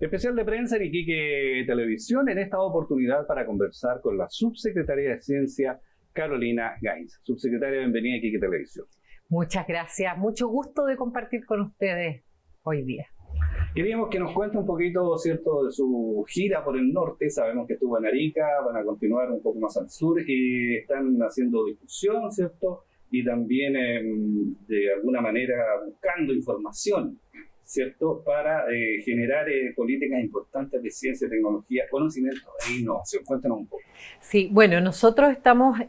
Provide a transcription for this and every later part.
Especial de prensa en Iquique Televisión, en esta oportunidad para conversar con la subsecretaria de Ciencia, Carolina Gainza. Subsecretaria, bienvenida a Iquique Televisión. Muchas gracias, mucho gusto de compartir con ustedes hoy día. Queríamos que nos cuente un poquito, ¿cierto?, de su gira por el norte. Sabemos que estuvo en Arica, van a continuar un poco más al sur y están haciendo difusión, ¿cierto? Y también, de alguna manera, buscando información, ¿cierto?, para generar políticas importantes de ciencia, tecnología, conocimiento e innovación. Cuéntanos un poco. Sí, bueno, nosotros vamos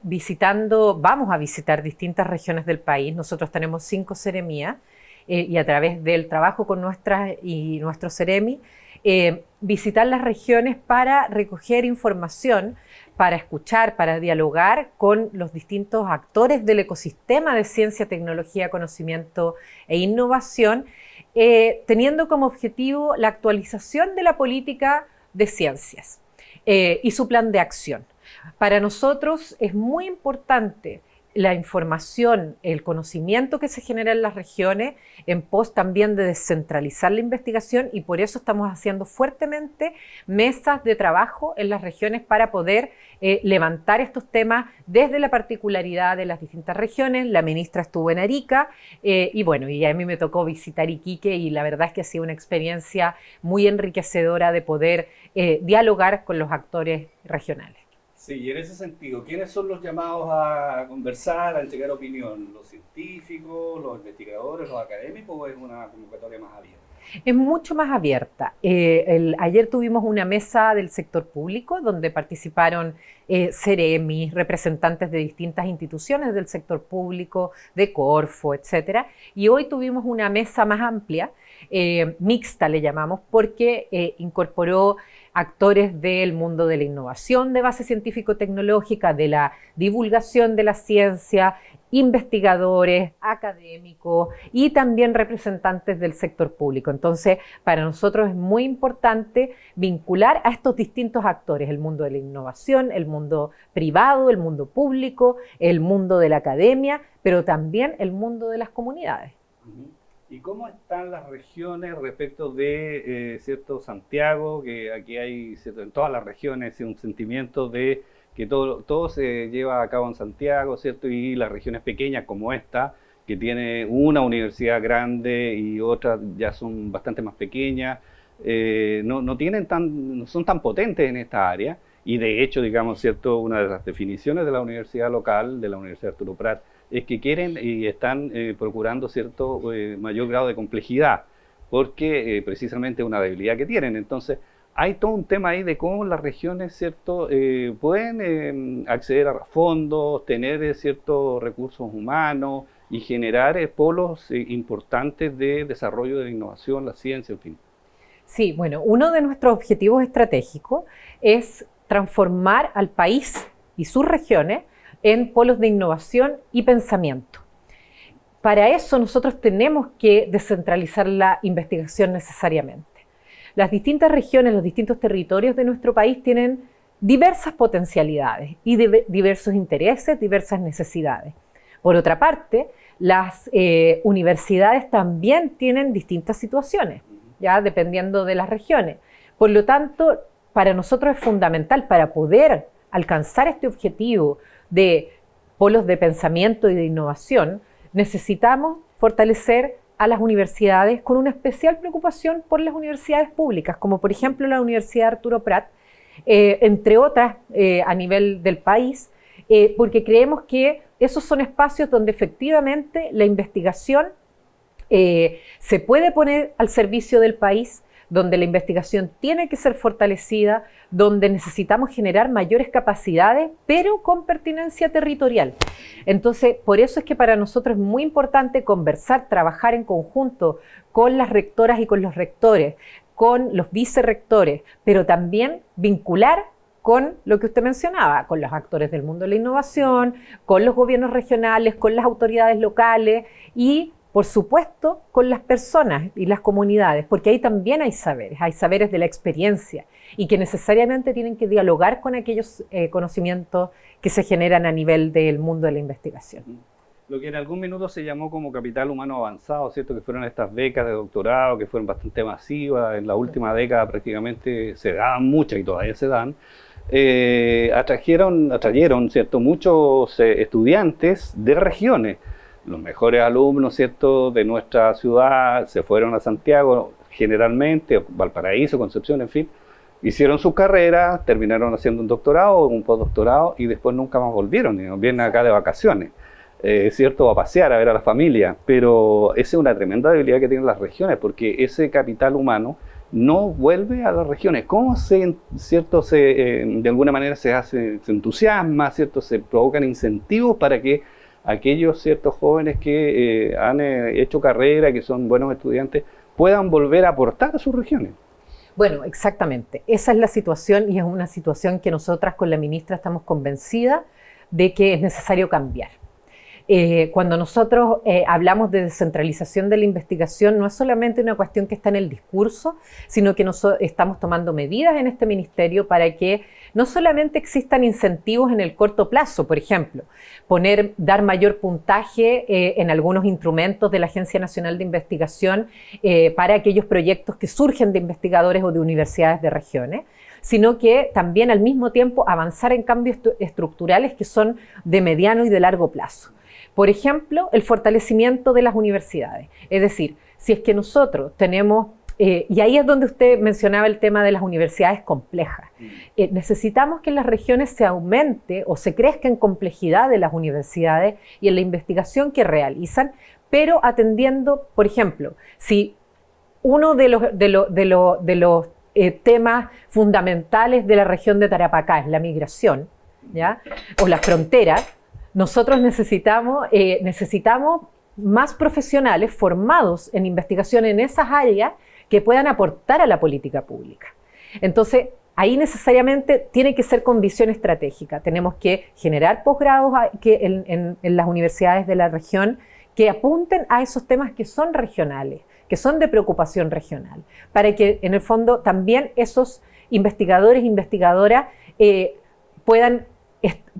a visitar distintas regiones del país. Nosotros tenemos 5 seremías y a través del trabajo con nuestros seremi, visitar las regiones para recoger información, para escuchar, para dialogar con los distintos actores del ecosistema de ciencia, tecnología, conocimiento e innovación, teniendo como objetivo la actualización de la política de ciencias y su plan de acción. Para nosotros es muy importante la información, el conocimiento que se genera en las regiones, en pos también de descentralizar la investigación, y por eso estamos haciendo fuertemente mesas de trabajo en las regiones para poder levantar estos temas desde la particularidad de las distintas regiones. La ministra estuvo en Arica y a mí me tocó visitar Iquique, y la verdad es que ha sido una experiencia muy enriquecedora de poder dialogar con los actores regionales. Sí, y en ese sentido, ¿quiénes son los llamados a conversar, a entregar opinión? ¿Los científicos, los investigadores, los académicos, o es una convocatoria más abierta? Es mucho más abierta. Ayer tuvimos una mesa del sector público donde participaron ceremis, representantes de distintas instituciones del sector público, de Corfo, etcétera. Y hoy tuvimos una mesa más amplia, mixta le llamamos, porque incorporó actores del mundo de la innovación de base científico-tecnológica, de la divulgación de la ciencia, investigadores, académicos y también representantes del sector público. Entonces, para nosotros es muy importante vincular a estos distintos actores: el mundo de la innovación, el mundo privado, el mundo público, el mundo de la academia, pero también el mundo de las comunidades. ¿Y cómo están las regiones respecto de Santiago? Que aquí hay, ¿cierto?, en todas las regiones un sentimiento de que todo se lleva a cabo en Santiago, ¿cierto? Y las regiones pequeñas como esta, que tiene una universidad grande y otras ya son bastante más pequeñas, no son tan potentes en esta área. Y de hecho, digamos, ¿cierto?, una de las definiciones de la universidad local, de la Universidad Arturo Prat, es que quieren y están procurando cierto mayor grado de complejidad, porque precisamente es una debilidad que tienen. Entonces, hay todo un tema ahí de cómo las regiones, ¿cierto?, pueden acceder a fondos, tener ciertos recursos humanos y generar polos importantes de desarrollo de la innovación, la ciencia, en fin. Sí, bueno, uno de nuestros objetivos estratégicos es transformar al país y sus regiones en polos de innovación y pensamiento. Para eso nosotros tenemos que descentralizar la investigación necesariamente. Las distintas regiones, los distintos territorios de nuestro país tienen diversas potencialidades y diversos intereses, diversas necesidades. Por otra parte, las universidades también tienen distintas situaciones, ya dependiendo de las regiones. Por lo tanto, para nosotros es fundamental, para poder alcanzar este objetivo de polos de pensamiento y de innovación, necesitamos fortalecer a las universidades con una especial preocupación por las universidades públicas, como por ejemplo la Universidad Arturo Prat, entre otras a nivel del país, porque creemos que esos son espacios donde efectivamente la investigación se puede poner al servicio del país, donde la investigación tiene que ser fortalecida, donde necesitamos generar mayores capacidades, pero con pertinencia territorial. Entonces, por eso es que para nosotros es muy importante conversar, trabajar en conjunto con las rectoras y con los rectores, con los vicerrectores, pero también vincular con lo que usted mencionaba, con los actores del mundo de la innovación, con los gobiernos regionales, con las autoridades locales y, por supuesto, con las personas y las comunidades, porque ahí también hay saberes de la experiencia y que necesariamente tienen que dialogar con aquellos conocimientos que se generan a nivel del mundo de la investigación. Lo que en algún minuto se llamó como capital humano avanzado, ¿cierto? Que fueron estas becas de doctorado que fueron bastante masivas. En la última década prácticamente se daban muchas y todavía se dan. Atrayeron, ¿cierto? Muchos estudiantes de regiones. Los mejores alumnos, ¿cierto? De nuestra ciudad se fueron a Santiago generalmente, Valparaíso, Concepción, en fin. Hicieron su carrera, terminaron haciendo un doctorado, un postdoctorado y después nunca más volvieron. Digamos, vienen acá de vacaciones. ¿Cierto? A pasear, a ver a la familia, pero esa es una tremenda debilidad que tienen las regiones, porque ese capital humano no vuelve a las regiones. ¿Cómo cierto, de alguna manera se entusiasma, ¿cierto? Se provocan incentivos para que aquellos ciertos jóvenes que han hecho carrera, que son buenos estudiantes, puedan volver a aportar a sus regiones? Bueno, exactamente. Esa es la situación y es una situación que nosotras con la ministra estamos convencidas de que es necesario cambiar. Cuando nosotros hablamos de descentralización de la investigación, no es solamente una cuestión que está en el discurso, sino que estamos tomando medidas en este ministerio para que no solamente existan incentivos en el corto plazo, por ejemplo, dar mayor puntaje en algunos instrumentos de la Agencia Nacional de Investigación para aquellos proyectos que surgen de investigadores o de universidades de regiones, sino que también al mismo tiempo avanzar en cambios estructurales que son de mediano y de largo plazo. Por ejemplo, el fortalecimiento de las universidades. Es decir, si es que nosotros tenemos, y ahí es donde usted mencionaba el tema de las universidades complejas, necesitamos que en las regiones se aumente o se crezca en complejidad de las universidades y en la investigación que realizan, pero atendiendo, por ejemplo, si uno de los temas fundamentales de la región de Tarapacá es la migración, ¿ya? O la frontera, nosotros necesitamos más profesionales formados en investigación en esas áreas que puedan aportar a la política pública. Entonces, ahí necesariamente tiene que ser con visión estratégica. Tenemos que generar posgrados en las universidades de la región que apunten a esos temas que son regionales, que son de preocupación regional, para que en el fondo también esos investigadores e investigadoras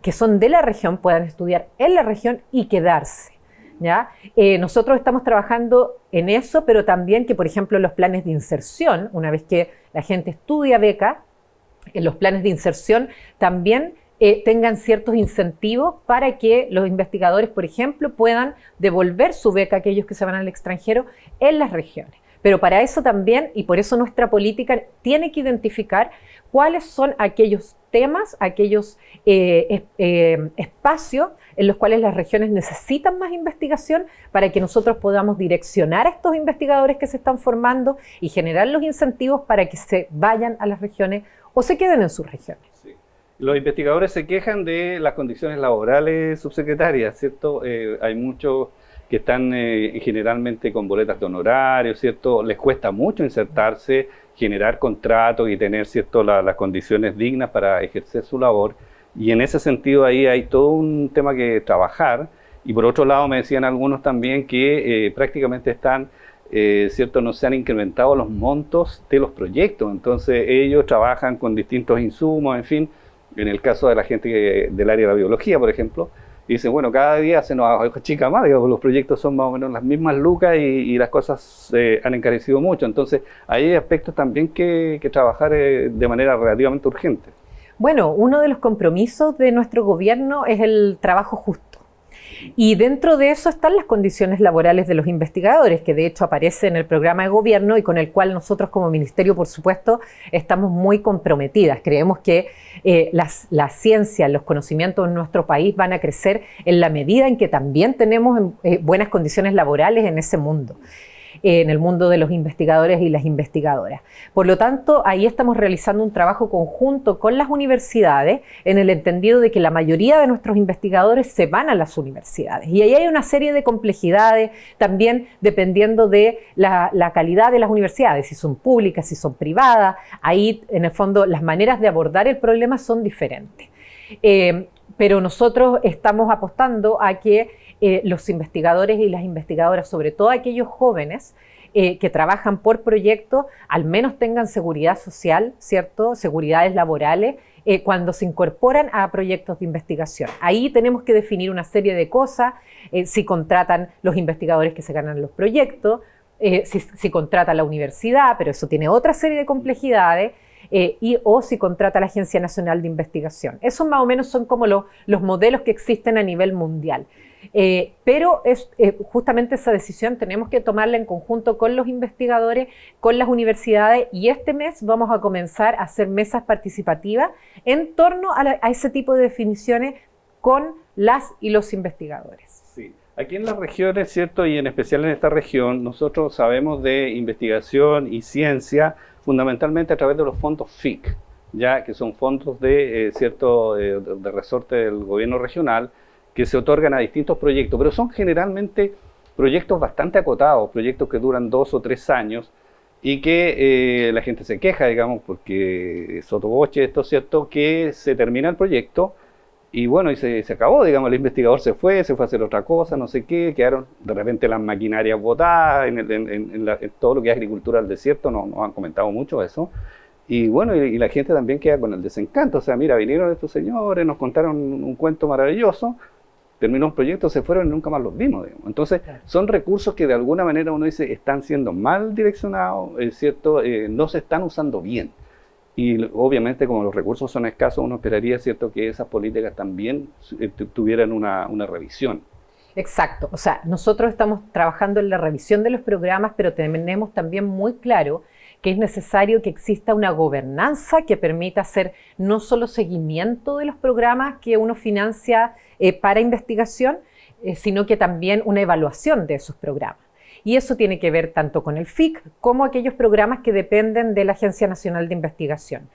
que son de la región, puedan estudiar en la región y quedarse, ¿ya? Nosotros estamos trabajando en eso, pero también que, por ejemplo, los planes de inserción, una vez que la gente estudia beca, en los planes de inserción también tengan ciertos incentivos para que los investigadores, por ejemplo, puedan devolver su beca a aquellos que se van al extranjero en las regiones. Pero para eso también, y por eso nuestra política tiene que identificar cuáles son aquellos temas, aquellos espacios en los cuales las regiones necesitan más investigación para que nosotros podamos direccionar a estos investigadores que se están formando y generar los incentivos para que se vayan a las regiones o se queden en sus regiones. Sí. Los investigadores se quejan de las condiciones laborales, subsecretaria, ¿cierto? Hay muchos que están generalmente con boletas de honorarios, ¿cierto? Les cuesta mucho insertarse, generar contratos y tener, ¿cierto?, las condiciones dignas para ejercer su labor. Y en ese sentido ahí hay todo un tema que trabajar. Y por otro lado me decían algunos también que prácticamente ¿cierto?, no se han incrementado los montos de los proyectos. Entonces ellos trabajan con distintos insumos, en fin. En el caso de la gente del área de la biología, por ejemplo, dicen, bueno, cada día se nos achica más, digamos, los proyectos son más o menos las mismas lucas y las cosas han encarecido mucho. Entonces, hay aspectos también que trabajar de manera relativamente urgente. Bueno, uno de los compromisos de nuestro gobierno es el trabajo justo. Y dentro de eso están las condiciones laborales de los investigadores, que de hecho aparece en el programa de gobierno y con el cual nosotros como ministerio, por supuesto, estamos muy comprometidas. Creemos que la ciencia, los conocimientos en nuestro país van a crecer en la medida en que también tenemos buenas condiciones laborales en ese mundo. En el mundo de los investigadores y las investigadoras. Por lo tanto, ahí estamos realizando un trabajo conjunto con las universidades en el entendido de que la mayoría de nuestros investigadores se van a las universidades. Y ahí hay una serie de complejidades también dependiendo de la calidad de las universidades, si son públicas, si son privadas. Ahí, en el fondo, las maneras de abordar el problema son diferentes. Pero nosotros estamos apostando a que los investigadores y las investigadoras, sobre todo aquellos jóvenes, que trabajan por proyectos, al menos tengan seguridad social, ¿cierto? Seguridades laborales, cuando se incorporan a proyectos de investigación. Ahí tenemos que definir una serie de cosas, si contratan los investigadores que se ganan los proyectos, si contrata la universidad, pero eso tiene otra serie de complejidades, o si contrata la Agencia Nacional de Investigación. Esos más o menos son como los modelos que existen a nivel mundial. Pero justamente esa decisión tenemos que tomarla en conjunto con los investigadores, con las universidades, y este mes vamos a comenzar a hacer mesas participativas en torno a ese tipo de definiciones con las y los investigadores. Sí. Aquí en las regiones, ¿cierto? Y en especial en esta región, nosotros sabemos de investigación y ciencia fundamentalmente a través de los fondos FIC, ya que son fondos de resorte del gobierno regional, que se otorgan a distintos proyectos, pero son generalmente proyectos bastante acotados, proyectos que duran 2 o 3 años y que la gente se queja, digamos, porque sotoboche esto, ¿cierto?, que se termina el proyecto y bueno, y se acabó, digamos, el investigador se fue a hacer otra cosa, no sé qué, quedaron de repente las maquinarias botadas en todo lo que es agricultura del desierto, nos han comentado mucho eso. Y bueno, y la gente también queda con el desencanto, o sea, mira, vinieron estos señores, nos contaron un cuento maravilloso, terminó un proyecto, se fueron y nunca más los vimos, digamos. Entonces, son recursos que de alguna manera uno dice están siendo mal direccionados, ¿cierto? No se están usando bien. Y obviamente, como los recursos son escasos, uno esperaría, ¿cierto?, que esas políticas también tuvieran una revisión. Exacto. O sea, nosotros estamos trabajando en la revisión de los programas, pero tenemos también muy claro que es necesario que exista una gobernanza que permita hacer no solo seguimiento de los programas que uno financia para investigación, sino que también una evaluación de esos programas. Y eso tiene que ver tanto con el FIC como aquellos programas que dependen de la Agencia Nacional de Investigación.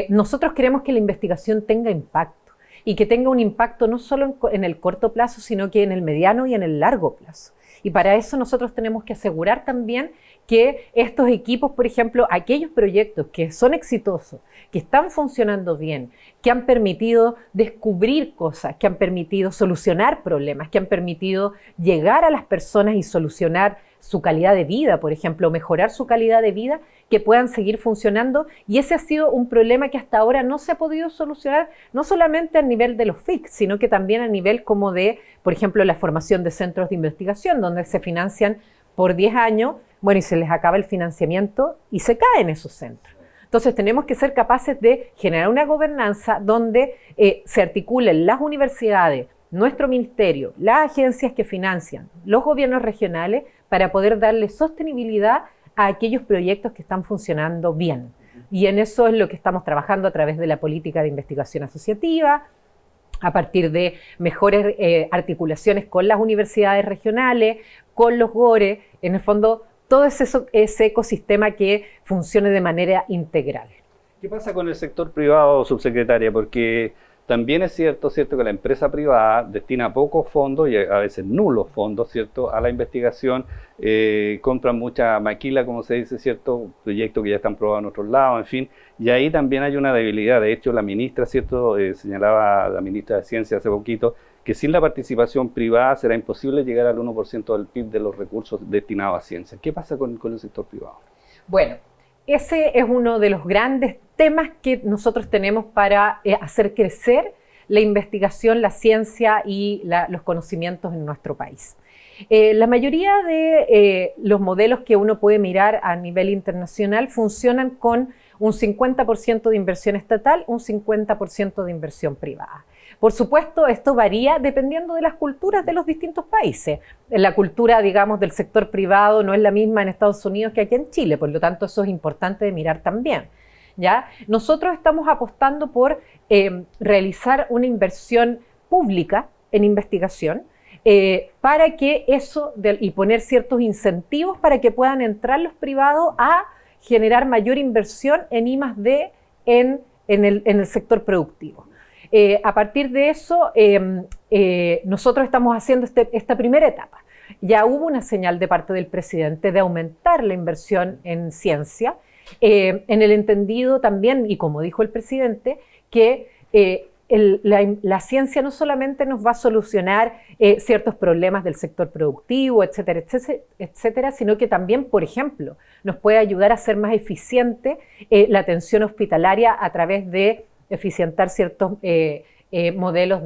Nosotros queremos que la investigación tenga impacto y que tenga un impacto no solo en el corto plazo, sino que en el mediano y en el largo plazo. Y para eso nosotros tenemos que asegurar también que estos equipos, por ejemplo, aquellos proyectos que son exitosos, que están funcionando bien, que han permitido descubrir cosas, que han permitido solucionar problemas, que han permitido llegar a las personas y solucionar su calidad de vida, por ejemplo, mejorar su calidad de vida, que puedan seguir funcionando. Y ese ha sido un problema que hasta ahora no se ha podido solucionar, no solamente a nivel de los FIC, sino que también a nivel como de, por ejemplo, la formación de centros de investigación, donde se financian por 10 años, bueno, y se les acaba el financiamiento y se caen esos centros. Entonces tenemos que ser capaces de generar una gobernanza donde se articulen las universidades, nuestro ministerio, las agencias que financian, los gobiernos regionales, para poder darle sostenibilidad a aquellos proyectos que están funcionando bien. Y en eso es lo que estamos trabajando a través de la política de investigación asociativa, a partir de mejores articulaciones con las universidades regionales, con los GORE, en el fondo todo ese ecosistema que funcione de manera integral. ¿Qué pasa con el sector privado, subsecretaria? Porque también es cierto que la empresa privada destina pocos fondos y a veces nulos fondos, ¿cierto?, a la investigación, compran mucha maquila, como se dice, ¿cierto?, proyectos que ya están probados en otros lados, en fin, y ahí también hay una debilidad. De hecho, la ministra, ¿cierto?, señalaba la ministra de Ciencia hace poquito, que sin la participación privada será imposible llegar al 1% del PIB de los recursos destinados a ciencia. ¿Qué pasa con el sector privado? Bueno, ese es uno de los grandes temas que nosotros tenemos para hacer crecer la investigación, la ciencia y los conocimientos en nuestro país. La mayoría de los modelos que uno puede mirar a nivel internacional funcionan con un 50% de inversión estatal, un 50% de inversión privada. Por supuesto, esto varía dependiendo de las culturas de los distintos países. La cultura, digamos, del sector privado no es la misma en Estados Unidos que aquí en Chile, por lo tanto eso es importante de mirar también, ¿ya? Nosotros estamos apostando por realizar una inversión pública en investigación para que y poner ciertos incentivos para que puedan entrar los privados a generar mayor inversión en I+D en el sector productivo. A partir de eso, nosotros estamos haciendo esta primera etapa. Ya hubo una señal de parte del presidente de aumentar la inversión en ciencia, en el entendido también, y como dijo el presidente, que la ciencia no solamente nos va a solucionar ciertos problemas del sector productivo, etcétera, etcétera, etcétera, sino que también, por ejemplo, nos puede ayudar a ser más eficiente la atención hospitalaria a través de eficientar ciertos modelos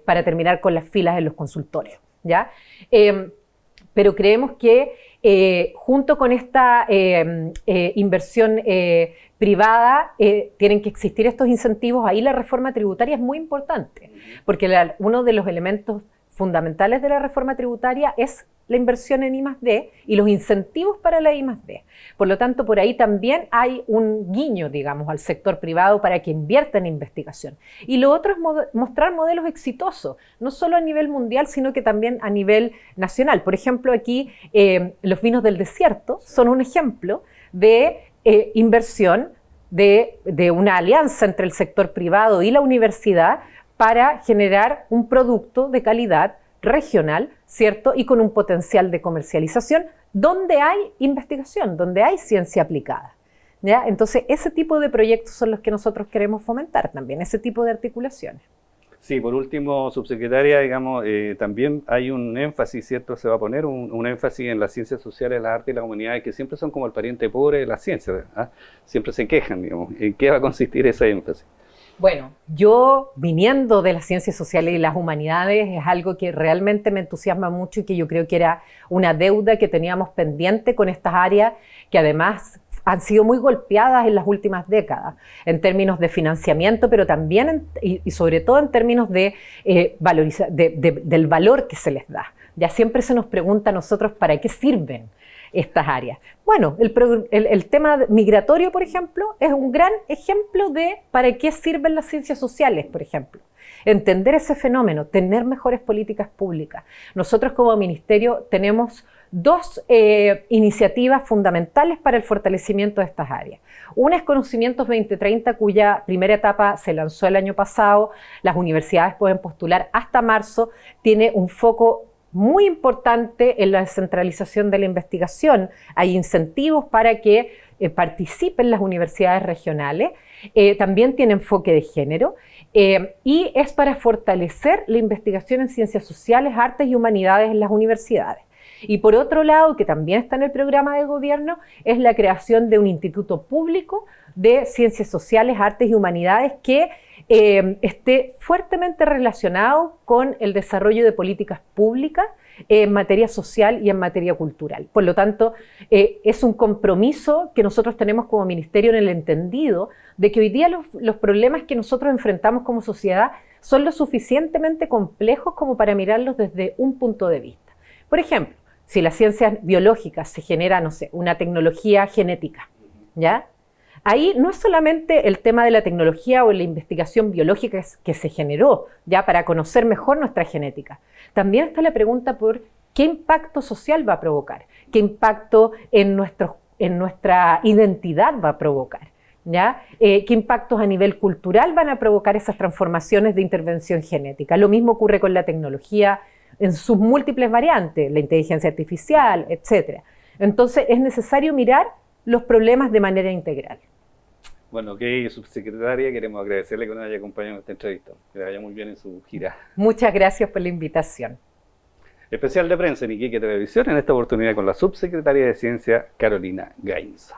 para terminar con las filas en los consultorios, ¿ya? Pero creemos que junto con esta inversión privada tienen que existir estos incentivos. Ahí la reforma tributaria es muy importante, porque uno de los elementos fundamentales de la reforma tributaria es la inversión en I+D y los incentivos para la I+D. Por lo tanto, por ahí también hay un guiño, digamos, al sector privado para que invierta en investigación. Y lo otro es mostrar modelos exitosos, no solo a nivel mundial, sino que también a nivel nacional. Por ejemplo, aquí los vinos del desierto son un ejemplo de inversión de una alianza entre el sector privado y la universidad para generar un producto de calidad regional, ¿cierto? Y con un potencial de comercialización donde hay investigación, donde hay ciencia aplicada, ¿ya? Entonces, ese tipo de proyectos son los que nosotros queremos fomentar también, ese tipo de articulaciones. Sí, por último, subsecretaria, digamos, también hay un énfasis, ¿cierto? Se va a poner un énfasis en las ciencias sociales, las artes y las humanidades, que siempre son como el pariente pobre de la ciencia, ¿verdad? Siempre se quejan, digamos. ¿En qué va a consistir ese énfasis? Bueno, yo viniendo de las ciencias sociales y las humanidades es algo que realmente me entusiasma mucho y que yo creo que era una deuda que teníamos pendiente con estas áreas que además han sido muy golpeadas en las últimas décadas en términos de financiamiento, pero también y sobre todo en términos de del valor que se les da. Ya siempre se nos pregunta a nosotros para qué sirven estas áreas. Bueno, el tema migratorio, por ejemplo, es un gran ejemplo de para qué sirven las ciencias sociales, por ejemplo. Entender ese fenómeno, tener mejores políticas públicas. Nosotros como ministerio tenemos dos iniciativas fundamentales para el fortalecimiento de estas áreas. Una es Conocimientos 2030, cuya primera etapa se lanzó el año pasado. Las universidades pueden postular hasta marzo. Tiene un foco muy importante en la descentralización de la investigación. Hay incentivos para que participen las universidades regionales. También tiene enfoque de género y es para fortalecer la investigación en ciencias sociales, artes y humanidades en las universidades. Y por otro lado, que también está en el programa de gobierno, es la creación de un instituto público de ciencias sociales, artes y humanidades que esté fuertemente relacionado con el desarrollo de políticas públicas en materia social y en materia cultural. Por lo tanto, es un compromiso que nosotros tenemos como ministerio en el entendido de que hoy día los problemas que nosotros enfrentamos como sociedad son lo suficientemente complejos como para mirarlos desde un punto de vista. Por ejemplo, si las ciencias biológicas se genera, no sé, una tecnología genética, ¿ya? Ahí no es solamente el tema de la tecnología o la investigación biológica que se generó ya para conocer mejor nuestra genética. También está la pregunta por qué impacto social va a provocar, qué impacto en nuestra identidad va a provocar, ¿ya? Qué impactos a nivel cultural van a provocar esas transformaciones de intervención genética. Lo mismo ocurre con la tecnología en sus múltiples variantes, la inteligencia artificial, etc. Entonces es necesario mirar los problemas de manera integral. Bueno, ok, subsecretaria, queremos agradecerle que nos haya acompañado en esta entrevista. Que le vaya muy bien en su gira. Muchas gracias por la invitación. Especial de prensa en Iquique Televisión, en esta oportunidad con la subsecretaria de Ciencia, Carolina Gainza.